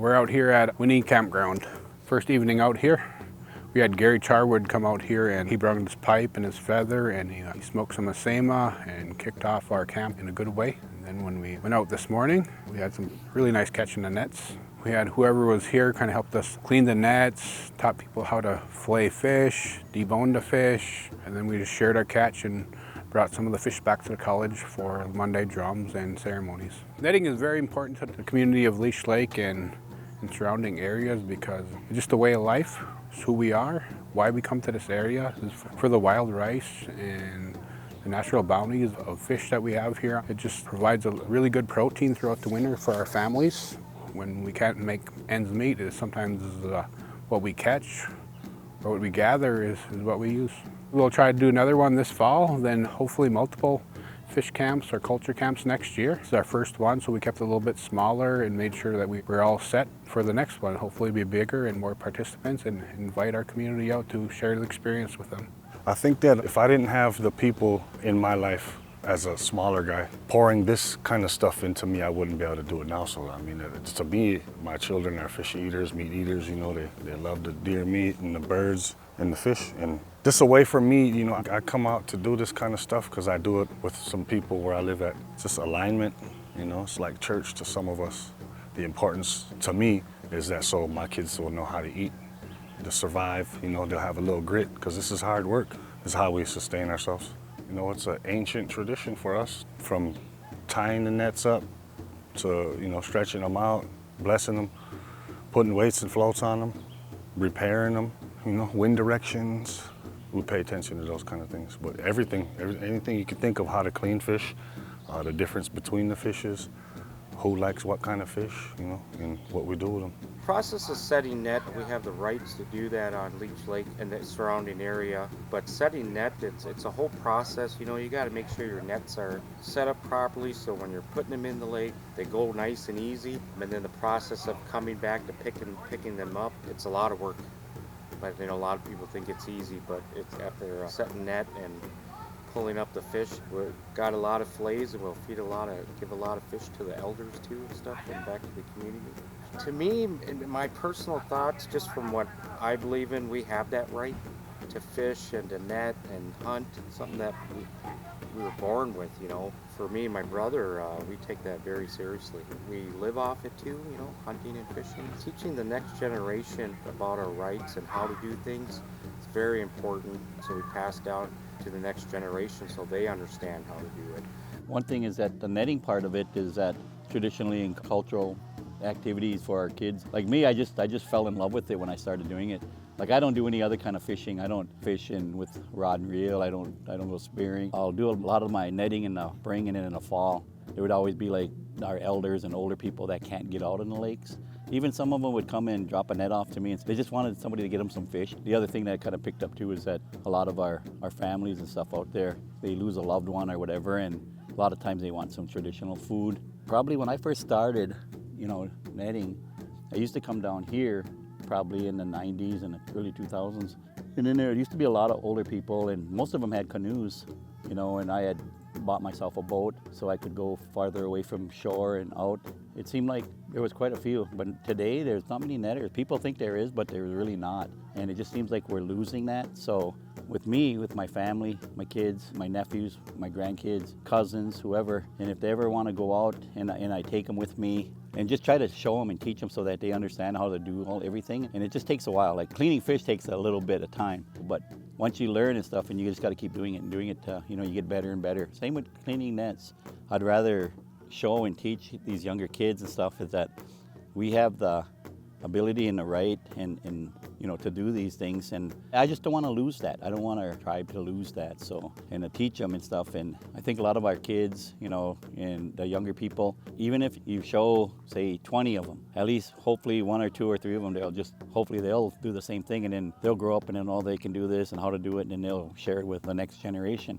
We're out here at Winnie Campground. First evening out here, we had Gary Charwood come out here and he brought his pipe and his feather and he smoked some Asema and kicked off our camp in a good way. And then when we went out this morning, we had some really nice catching the nets. We had whoever was here kind of helped us clean the nets, taught people how to fillet fish, debone the fish, and then we just shared our catch and brought some of the fish back to the college for Monday drums and ceremonies. Netting is very important to the community of Leash Lake and surrounding areas because it's just a way of life. It's who we are, why we come to this area is for the wild rice and the natural bounties of fish that we have here. It just provides a really good protein throughout the winter for our families. When we can't make ends meet, is sometimes what we catch or what we gather is what we use. We'll try to do another one this fall, then hopefully multiple fish camps or culture camps next year. It's our first one, so we kept it a little bit smaller and made sure that we were all set for the next one. Hopefully be bigger and more participants and invite our community out to share the experience with them. I think that if I didn't have the people in my life as a smaller guy pouring this kind of stuff into me, I wouldn't be able to do it now. So I mean, to me, my children are fish eaters, meat eaters, you know, they love the deer meat and the birds and the fish. And this a way for me, you know, I come out to do this kind of stuff because I do it with some people where I live at. It's just alignment, you know, it's like church to some of us. The importance to me is that so my kids will know how to eat, to survive, you know, they'll have a little grit because this is hard work. This is how we sustain ourselves. You know, it's an ancient tradition for us, from tying the nets up to, you know, stretching them out, blessing them, putting weights and floats on them, repairing them, you know, wind directions. We pay attention to those kind of things. But anything you can think of how to clean fish, the difference between the fishes, who likes what kind of fish, you know, and what we do with them. Process of setting net, we have the rights to do that on Leech Lake and the surrounding area. But setting net, it's a whole process. You know, you got to make sure your nets are set up properly so when you're putting them in the lake, they go nice and easy. And then the process of coming back to picking them up, it's a lot of work. But you know, a lot of people think it's easy, but it's after setting net and pulling up the fish. We've got a lot of fillets and we'll give a lot of fish to the elders too and stuff and back to the community. To me, in my personal thoughts, just from what I believe in, we have that right to fish and to net and hunt, something that we were born with, you know. For me and my brother, we take that very seriously. We live off it too, you know, hunting and fishing. Teaching the next generation about our rights and how to do things is very important, so we pass down to the next generation so they understand how to do it. One thing is that the netting part of it is that traditionally in cultural activities for our kids, like me, I just fell in love with it when I started doing it. Like I don't do any other kind of fishing. I don't fish with rod and reel. I don't go spearing. I'll do a lot of my netting in the spring and in the fall. There would always be like our elders and older people that can't get out in the lakes. Even some of them would come and drop a net off to me and they just wanted somebody to get them some fish. The other thing that I kind of picked up too is that a lot of our families and stuff out there, they lose a loved one or whatever, and a lot of times they want some traditional food. Probably when I first started, you know, netting, I used to come down here probably in the 90s and the early 2000s. And then there used to be a lot of older people and most of them had canoes, you know, and I had bought myself a boat so I could go farther away from shore and out. It seemed like there was quite a few, but today there's not many netters. People think there is, but there's really not. And it just seems like we're losing that. So with me, with my family, my kids, my nephews, my grandkids, cousins, whoever, and if they ever want to go out and I take them with me and just try to show them and teach them so that they understand how to do everything. And it just takes a while. Like cleaning fish takes a little bit of time, but once you learn and stuff, and you just got to keep doing it and doing it, you know, you get better and better. Same with cleaning nets. I'd rather show and teach these younger kids and stuff is that we have the ability and the right and you know, to do these things, and I just don't want to lose that. I don't want our tribe to lose that. So, and to teach them and stuff. And I think a lot of our kids, you know, and the younger people, even if you show, say, 20 of them, at least hopefully 1 or 2 or 3 of them, hopefully they'll do the same thing, and then they'll grow up and then, oh, they can do this and how to do it, and then they'll share it with the next generation.